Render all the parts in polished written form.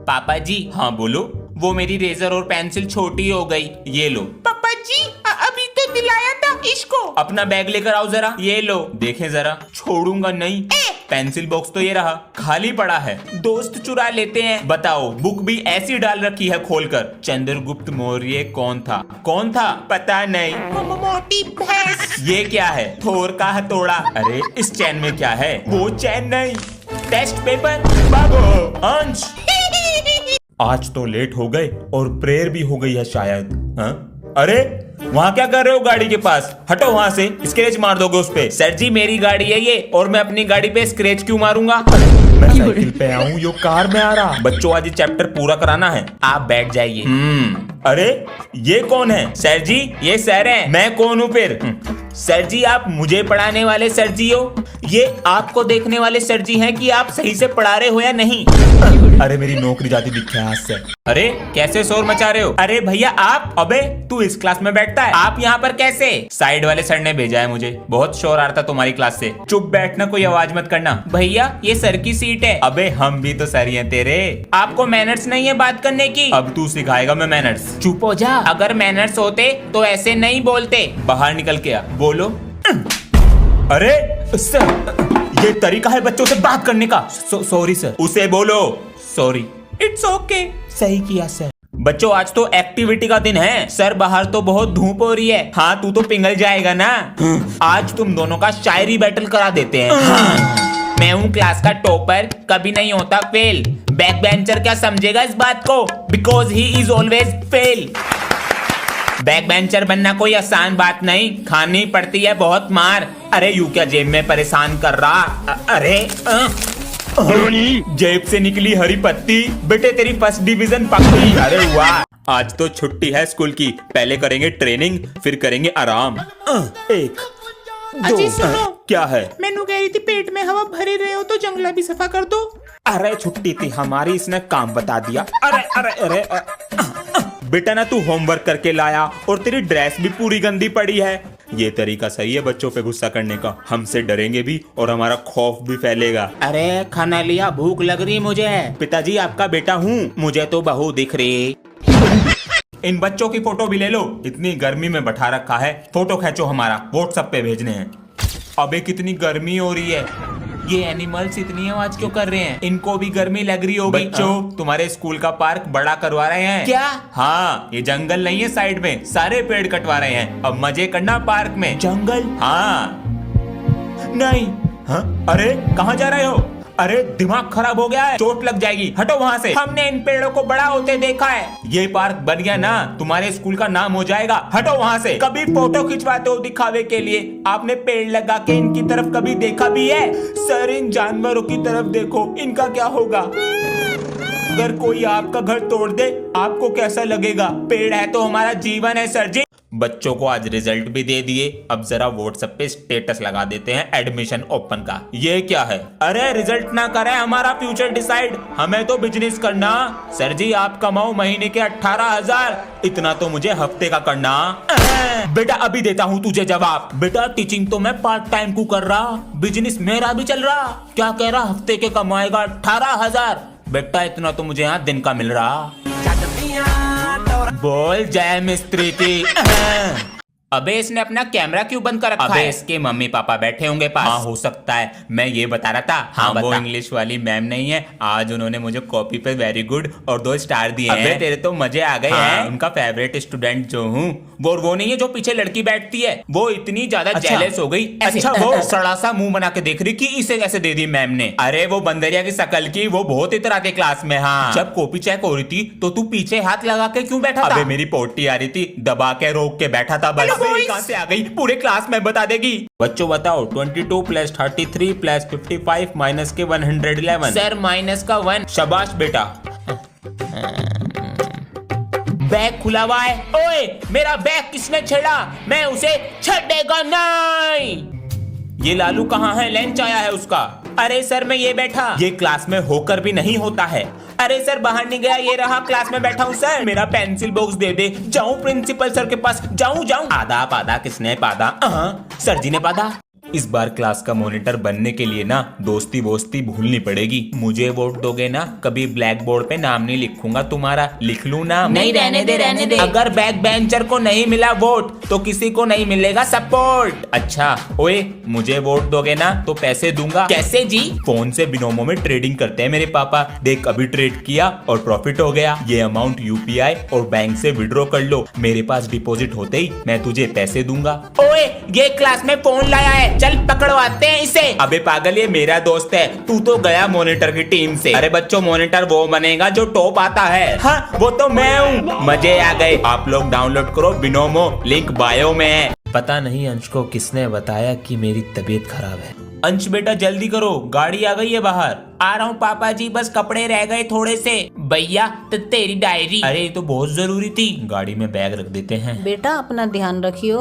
पापा जी। हाँ बोलो। वो मेरी रेजर और पेंसिल छोटी हो गई, ये लो। पापा जी अभी तो दिलाया था इसको। अपना बैग लेकर आओ जरा, ये लो। देखें जरा, छोड़ूंगा नहीं। पेंसिल बॉक्स तो ये रहा, खाली पड़ा है। दोस्त चुरा लेते हैं। बताओ, बुक भी ऐसी डाल रखी है खोलकर। चंद्रगुप्त मौर्य कौन था? कौन था? पता नहीं। मोटी भैंस। ये क्या है? थोर का हथौड़ा। अरे इस चैन में क्या है? वो चैन नहीं, टेस्ट पेपर। बाबू अंश, आज तो लेट हो गए और प्रेयर भी हो गई है शायद। हाँ? अरे वहाँ क्या कर रहे हो गाड़ी के पास? हटो वहाँ से, स्क्रैच मार दोगे उस पे। सर जी मेरी गाड़ी है ये, और मैं अपनी गाड़ी पे स्क्रैच क्यों मारूंगा? मैं साइकिल पे आऊँ, यो कार में आ रहा। बच्चों आज ये चैप्टर पूरा कराना है, आप बैठ जाइए। अरे ये कौन है? सर जी ये सर है। मैं कौन हूँ फिर? सर जी आप मुझे पढ़ाने वाले सर जी हो? ये आपको देखने वाले सर जी हैं कि आप सही से पढ़ा रहे हो या नहीं। अरे मेरी नौकरी जाती दिखे हाथ से। अरे कैसे शोर मचा रहे हो? अरे भैया आप। अबे तू इस क्लास में बैठता है, आप यहाँ पर कैसे? साइड वाले सर ने भेजा है मुझे, बहुत शोर आ रहा था तुम्हारी क्लास से। चुप बैठना, कोई आवाज मत करना। भैया ये सर की सीट है। अबे हम भी तो सर ही हैं तेरे। आपको मैनर्स नहीं है बात करने की? अब तू सिखाएगा मैं मैनर्स। चुप हो जा। अगर मैनर्स होते तो ऐसे नहीं बोलते। बाहर निकल के आ, बोलो। अरे सर, ये तरीका है बच्चों से बात करने का। Sorry sir. उसे बोलो सॉरी। It's okay. सही किया सर। बच्चों आज तो एक्टिविटी का दिन है। सर बाहर तो बहुत धूप हो रही है। हाँ तू तो पिघल जाएगा ना। आज तुम दोनों का शायरी बैटल करा देते हैं। हाँ। मैं हूँ क्लास का टॉपर, कभी नहीं होता फेल। बैक बेंचर क्या समझेगा इस बात को? Because he is always fail. Back bencher बनना कोई आसान बात नहीं, खानी पड़ती है बहुत मार। अरे यू क्या जेब में परेशान कर रहा? अरे जेब से निकली हरी पत्ती। बेटे तेरी फर्स्ट डिवीजन पक्की। अरे वाह, आज तो छुट्टी है स्कूल की। पहले करेंगे ट्रेनिंग, फिर करेंगे आराम। एक अजी सुनो, क्या है? मैनू कह रही थी पेट में हवा भरे रहे हो तो जंगला भी सफा कर दो। अरे छुट्टी थी हमारी, इसने काम बता दिया। अरे अरे अरे बेटा ना तू होमवर्क करके लाया और तेरी ड्रेस भी पूरी गंदी पड़ी है। ये तरीका सही है बच्चों पे गुस्सा करने का। हमसे डरेंगे भी और हमारा खौफ भी फैलेगा। अरे खाना लिया? भूख लग रही मुझे। पिताजी आपका बेटा हूँ, मुझे तो बहू दिख रही। इन बच्चों की फोटो भी ले लो, इतनी गर्मी में बैठा रखा है। फोटो खींचो, हमारा व्हाट्सएप पे भेजने हैं। अबे कितनी गर्मी हो रही है। ये एनिमल्स इतनी आवाज क्यों कर रहे हैं? इनको भी गर्मी लग रही होगी। बच्चों तुम्हारे स्कूल का पार्क बड़ा करवा रहे हैं क्या? हाँ, ये जंगल नहीं है, साइड में सारे पेड़ कटवा रहे हैं। अब मजे करना पार्क में। जंगल? हाँ नहीं। हाँ? अरे कहाँ जा रहे हो? अरे दिमाग खराब हो गया है, चोट लग जाएगी, हटो वहाँ से। हमने इन पेड़ों को बड़ा होते देखा है। ये पार्क बन गया ना, तुम्हारे स्कूल का नाम हो जाएगा। हटो वहाँ से। कभी फोटो खिंचवाते हो दिखावे के लिए? आपने पेड़ लगा के इनकी तरफ कभी देखा भी है? सर इन जानवरों की तरफ देखो, इनका क्या होगा? अगर कोई आपका घर तोड़ दे आपको कैसा लगेगा? पेड़ है तो हमारा जीवन है सर जी। बच्चों को आज रिजल्ट भी दे दिए, अब जरा व्हाट्सएप पे स्टेटस लगा देते हैं एडमिशन ओपन का। ये क्या है? अरे रिजल्ट ना करे हमारा फ्यूचर डिसाइड, हमें तो बिजनेस करना। सर जी आप कमाओ महीने के 18,000, इतना तो मुझे हफ्ते का करना। बेटा अभी देता हूँ तुझे जवाब। बेटा टीचिंग तो मैं पार्ट टाइम को कर रहा, बिजनेस मेरा भी चल रहा। क्या कह रहा? हफ्ते के कमाएगा 18,000। बेटा इतना तो मुझे यहाँ दिन का मिल रहा। बोल जय मिस्त्री की। अबे इसने अपना कैमरा क्यों बंद कर रखा है? इसके मम्मी पापा बैठे होंगे पास। हाँ हो सकता है, मैं ये बता रहा था। हाँ वो इंग्लिश वाली मैम नहीं है, आज उन्होंने मुझे कॉपी पे वेरी गुड और 2 स्टार दिए हैं। अबे तेरे तो मजे आ गए हैं। उनका फेवरेट स्टूडेंट जो हूँ वो नहीं है जो पीछे लड़की बैठती है, वो इतनी ज्यादा जेलस हो गई। अच्छा वो सड़ा सा मुंह बना के देख रही कि इसे कैसे दे दी मैम ने। अरे वो बंदरिया की शकल की, वो बहुत इतरा के क्लास में। हाँ जब कॉपी चेक हो रही थी तो तू पीछे हाथ लगा के क्यों बैठा था? अबे मेरी पोटी आ रही थी, दबा के रोक के बैठा था बस। कहाँ से आ गई? पूरे क्लास में बता देगी। बच्चों बताओ 22 + 33 + 55 माइनस के 111। सर माइनस का 1। शाबाश बेटा। बैग खुला हुआ है। ओए मेरा बैग किसने छेड़ा? मैं उसे छेड़ेगा नहीं। ये लालू कहाँ है? लंच आया है उसका। अरे सर मैं ये बैठा, ये क्लास में होकर भी नहीं होता है। अरे सर बाहर नहीं गया, ये रहा क्लास में बैठा हूँ। सर मेरा पेंसिल बॉक्स दे दे, जाऊँ प्रिंसिपल सर के पास? जाऊँ? आधा पादा किसने पादा? सर जी ने पादा। इस बार क्लास का मॉनिटर बनने के लिए ना दोस्ती वोस्ती भूलनी पड़ेगी। मुझे वोट दोगे ना, कभी ब्लैक बोर्ड पे नाम नहीं लिखूंगा तुम्हारा, लिख लूं नाम? नहीं, रहने दे रहने दे। अगर बैक बेंचर को नहीं मिला वोट तो किसी को नहीं मिलेगा सपोर्ट। अच्छा ओए, मुझे वोट दोगे ना तो पैसे दूंगा। कैसे जी? फोन से बिनोमो में ट्रेडिंग करते हैं मेरे पापा। देख अभी ट्रेड किया और प्रॉफिट हो गया। ये अमाउंट यूपीआई और बैंक से विड्रॉ कर लो। मेरे पास डिपॉजिट होते ही मैं तुझे पैसे दूंगा। ओए, ये क्लास में फोन लाया है, चल पकड़वाते हैं इसे। अबे पागल, ये मेरा दोस्त है, तू तो गया मॉनिटर की टीम से। अरे बच्चों, मॉनिटर वो बनेगा जो टॉप आता है। हाँ वो तो मैं हूँ। मजे आ गए। आप लोग डाउनलोड करो बिनोमो, लिंक बायो में है। पता नहीं अंश को किसने बताया कि मेरी तबीयत खराब है। अंश बेटा जल्दी करो, गाड़ी आ गई है बाहर। आ रहा हूँ पापा जी, बस कपड़े रह गए थोड़े से। भैया तो तेरी डायरी। अरे ये तो बहुत जरूरी थी, गाड़ी में बैग रख देते हैं। बेटा अपना ध्यान रखियो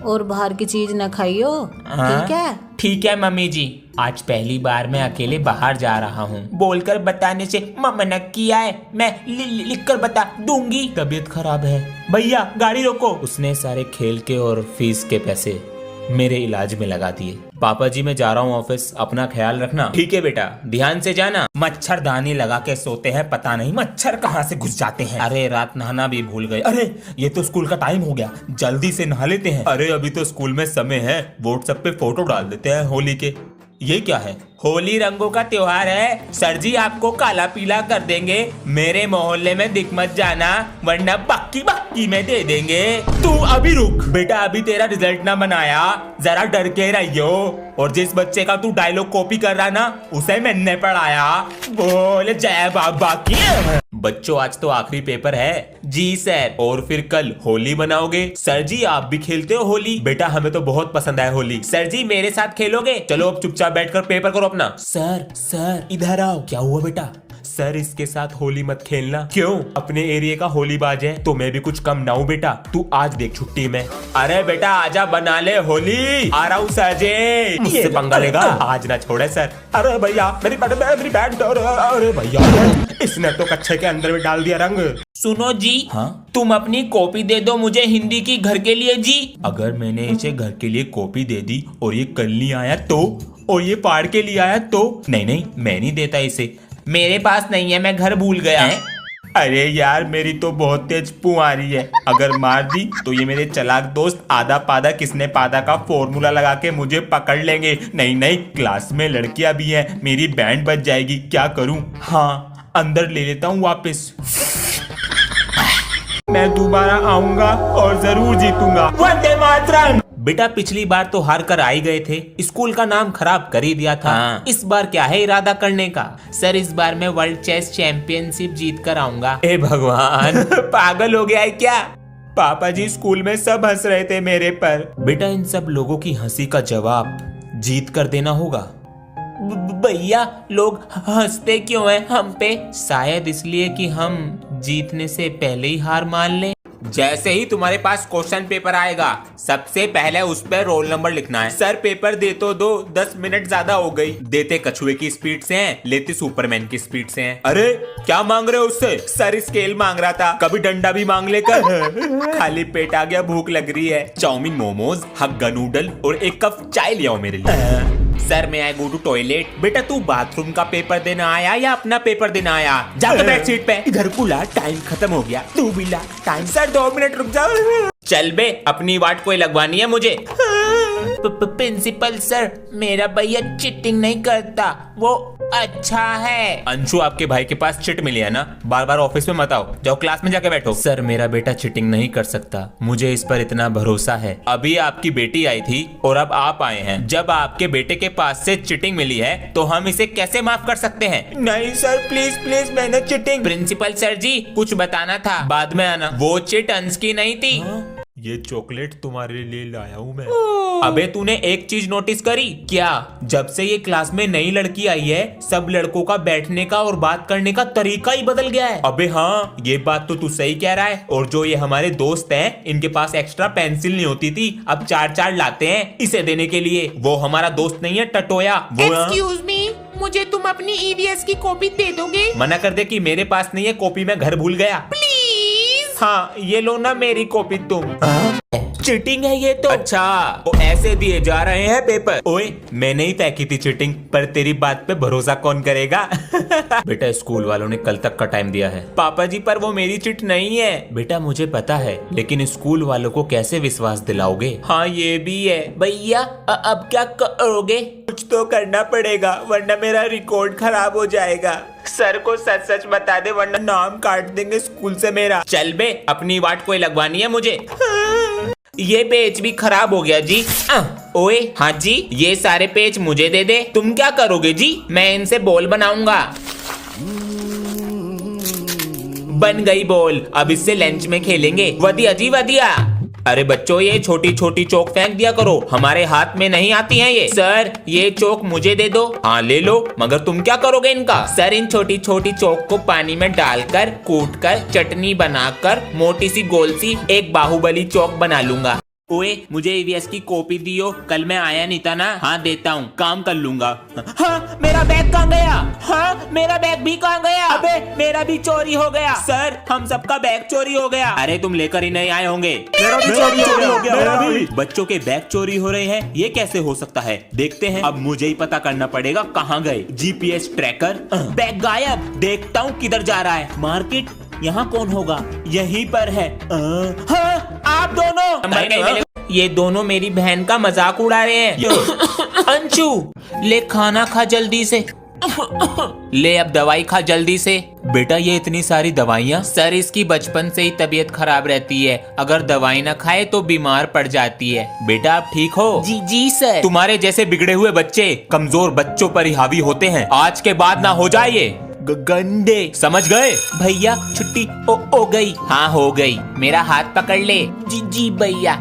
और बाहर की चीज न खाइयो, ठीक है? ठीक है मम्मी जी, आज पहली बार मैं अकेले बाहर जा रहा हूँ। बोलकर बताने से मना किया है, मैं लिख कर बता दूंगी। तबीयत खराब है भैया, गाड़ी रोको। उसने सारे खेल के और फीस के पैसे मेरे इलाज में लगा दिए। पापा जी मैं जा रहा हूँ ऑफिस, अपना ख्याल रखना। ठीक है बेटा, ध्यान से जाना। मच्छरदानी लगा के सोते हैं, पता नहीं मच्छर कहाँ से घुस जाते हैं। अरे रात नहाना भी भूल गए। अरे ये तो स्कूल का टाइम हो गया, जल्दी से नहा लेते हैं। अरे अभी तो स्कूल में समय है, व्हाट्सएप पे फोटो डाल देते हैं होली के। ये क्या है? होली रंगों का त्योहार है सर जी, आपको काला पीला कर देंगे। मेरे मोहल्ले में दिख मत जाना, वरना बक्की बक्की में दे देंगे। तू अभी रुक बेटा, अभी तेरा रिजल्ट ना बनाया, जरा डर के रहियो। और जिस बच्चे का तू डायलॉग कॉपी कर रहा ना, उसे मैंने पढ़ाया। बोल जय बाबा की। बच्चों आज तो आखिरी पेपर है। जी सर। और फिर कल होली बनाओगे? सर जी आप भी खेलते हो होली? बेटा हमें तो बहुत पसंद है होली। सर जी मेरे साथ खेलोगे? चलो अब चुपचाप बैठकर पेपर करो अपना। सर इधर आओ। क्या हुआ बेटा? सर इसके साथ होली मत खेलना। क्यों? अपने एरिया का होली बाज है, तो मैं भी कुछ कम ना हूं बेटा। तू आज देख छुट्टी में। अरे बेटा आजा बना ले होली। आ रहा हूं सर जी। मुझसे पंगा लेगा? आज ना छोड़े सर। अरे भैया मेरी बैट। अरे भैया इसने तो कच्चे के अंदर भी डाल दिया रंग। सुनो जी, हाँ? तुम अपनी कॉपी दे दो मुझे हिंदी की घर के लिए जी। अगर मैंने इसे घर के लिए कॉपी दे दी और ये कल नहीं आया तो, और ये पाड़ के लिए आया तो? नहीं मैं नहीं देता इसे। मेरे पास नहीं है, मैं घर भूल गया। अरे यार मेरी तो बहुत तेज पू आ रही है, अगर मार दी तो ये मेरे चालाक दोस्त आधा पादा किसने पादा का फॉर्मूला लगा के मुझे पकड़ लेंगे। नहीं क्लास में लड़कियां भी हैं, मेरी बैंड बज जाएगी। क्या करूं? हाँ अंदर ले लेता हूं वापस। मैं दोबारा आऊंगा और जरूर जीतूंगा। वंदे मातरम। बेटा पिछली बार तो हार कर आई गए थे, स्कूल का नाम खराब कर ही दिया था। हाँ। इस बार क्या है इरादा करने का? सर इस बार मैं वर्ल्ड चेस चैंपियनशिप जीत कर आऊंगा। हे भगवान पागल हो गया है क्या? पापा जी स्कूल में सब हंस रहे थे मेरे पर। बेटा इन सब लोगों की हंसी का जवाब जीत कर देना होगा। भैया लोग हंसते क्यों हैं हम पे? शायद इसलिए कि हम जीतने से पहले ही हार मान लें। जैसे ही तुम्हारे पास क्वेश्चन पेपर आएगा, सबसे पहले उस पर रोल नंबर लिखना है। सर पेपर दे तो दो, 10 मिनट ज्यादा हो गई। देते कछुए की स्पीड से हैं, लेते सुपरमैन की स्पीड से हैं। अरे क्या मांग रहे हो उससे? सर स्केल मांग रहा था, कभी डंडा भी मांग लेकर। खाली पेट आ गया, भूख लग रही है। चाउमीन, मोमोज, हग्गा नूडल और एक कप चाय ले आओ मेरे लिए। सर मैं आई गो टू टॉयलेट। बेटा तू बाथरूम का पेपर देना आया या अपना पेपर देना आया? जाकर बैठ सीट पे। इधर कुला, टाइम खत्म हो गया। तू भी ला टाइम। सर 2 मिनट रुक जाओ। चल बे, अपनी वाट कोई लगवानी है मुझे। प्रिंसिपल सर, मेरा भैया चीटिंग नहीं करता, वो अच्छा है। अंशु आपके भाई के पास चिट मिली है ना, बार बार ऑफिस में मत आओ, जाओ क्लास में जाके बैठो। सर मेरा बेटा चीटिंग नहीं कर सकता, मुझे इस पर इतना भरोसा है। अभी आपकी बेटी आई थी और अब आप आए हैं। जब आपके बेटे के पास से चिटिंग मिली है तो हम इसे कैसे माफ कर सकते हैं? नहीं सर प्लीज मैंने चीटिंग। प्रिंसिपल सर जी कुछ बताना था। बाद में आना। वो चिट अंश की नहीं थी। ये चॉकलेट तुम्हारे लिए लाया हूँ मैं। अबे तूने एक चीज नोटिस करी क्या? जब से ये क्लास में नई लड़की आई है, सब लड़कों का बैठने का और बात करने का तरीका ही बदल गया है। अबे हाँ, ये बात तो तू सही कह रहा है। और जो ये हमारे दोस्त हैं, इनके पास एक्स्ट्रा पेंसिल नहीं होती थी, अब 4-4 लाते हैं इसे देने के लिए। वो हमारा दोस्त नहीं है टटोया। एक्सक्यूज मी, मुझे तुम अपनी ईवीएस की कॉपी दे दोगे? मना कर दे कि मेरे पास नहीं है कॉपी, मैं घर भूल गया। प्लीज। हाँ ये लो ना मेरी कॉपी तुम। चीटिंग है ये तो। अच्छा, वो ऐसे दिए जा रहे हैं पेपर। ओए, मैंने ही तय की थी चीटिंग, पर तेरी बात पे भरोसा कौन करेगा? बेटा, स्कूल वालों ने कल तक का टाइम दिया है। पापा जी, पर वो मेरी चिट नहीं है। बेटा, मुझे पता है, लेकिन स्कूल वालों को कैसे विश्वास दिलाओगे? हाँ, ये भी है। भैया, अब क्या करोगे? कुछ तो करना पड़ेगा, वरना मेरा रिकॉर्ड खराब हो जाएगा। सर को सच सच बता दे, वरना नाम काट देंगे स्कूल से मेरा। चल बे, अपनी वाट कोई लगवानी है मुझे। ये पेज भी खराब हो गया जी। ओए, हाँ जी, ये सारे पेज मुझे दे दे। तुम क्या करोगे जी? मैं इनसे बॉल बनाऊंगा। बन गई बॉल, अब इससे लंच में खेलेंगे। वधिया जी वधिया। अरे बच्चों, ये छोटी छोटी चौक फेंक दिया करो, हमारे हाथ में नहीं आती हैं ये। सर, ये चौक मुझे दे दो। हाँ ले लो, मगर तुम क्या करोगे इनका? सर, इन छोटी छोटी चौक को पानी में डालकर कूट कर चटनी बनाकर मोटी सी गोल सी एक बाहुबली चौक बना लूंगा। ओए, मुझे ईवीएस की कॉपी दियो, कल मैं आया नहीं था ना। हाँ देता हूँ, काम कर लूंगा। हाँ, मेरा बैग कहाँ गया? हाँ, मेरा बैग भी कहाँ गया? अबे, मेरा भी चोरी हो गया। सर, हम सबका बैग चोरी हो गया। अरे तुम लेकर ही नहीं आए होंगे। मेरा भी चोरी हो गया। मेरा भी। बच्चों के बैग चोरी हो रहे हैं, ये कैसे हो सकता है? देखते हैं, अब मुझे ही पता करना पड़ेगा कहाँ गए। GPS tracker. बैग गायब। देखता हूँ किधर जा रहा है। मार्केट, यहाँ कौन होगा? यहीं पर है। हाँ, आप दोनों। ये दोनों मेरी बहन का मजाक उड़ा रहे हैं। अंशु, ले खाना खा जल्दी से। ले अब दवाई खा जल्दी से। बेटा, ये इतनी सारी दवाइयाँ? सर, इसकी बचपन से ही तबीयत खराब रहती है, अगर दवाई ना खाए तो बीमार पड़ जाती है। बेटा, आप ठीक हो? जी जी सर। तुम्हारे जैसे बिगड़े हुए बच्चे कमजोर बच्चों पर ही हावी होते हैं। आज के बाद ना हो जाए ये गंदे, समझ गए? भैया, छुट्टी हो गई? हाँ हो गई। मेरा हाथ पकड़ ले। जी जी भैया।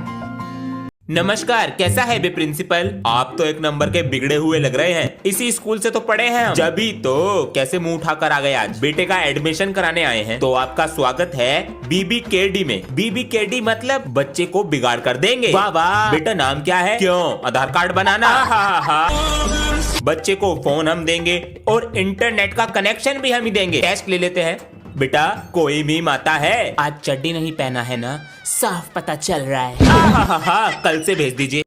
नमस्कार, कैसा है बे प्रिंसिपल? आप तो एक नंबर के बिगड़े हुए लग रहे हैं। इसी स्कूल से तो पढ़े हैं हम। जभी तो कैसे मुंह उठाकर आ गए आज? बेटे का एडमिशन कराने आए हैं, तो आपका स्वागत है BBKD में। BBKD मतलब बच्चे को बिगाड़ कर देंगे। वाह वाह। बेटा, नाम क्या है? क्यों, आधार कार्ड बनाना? बच्चे को फोन हम देंगे और इंटरनेट का कनेक्शन भी हम ही देंगे। टेस्ट ले लेते हैं। बेटा, कोई मीम आता है? आज चड्डी नहीं पहना है ना, साफ पता चल रहा है। कल से भेज दीजिए।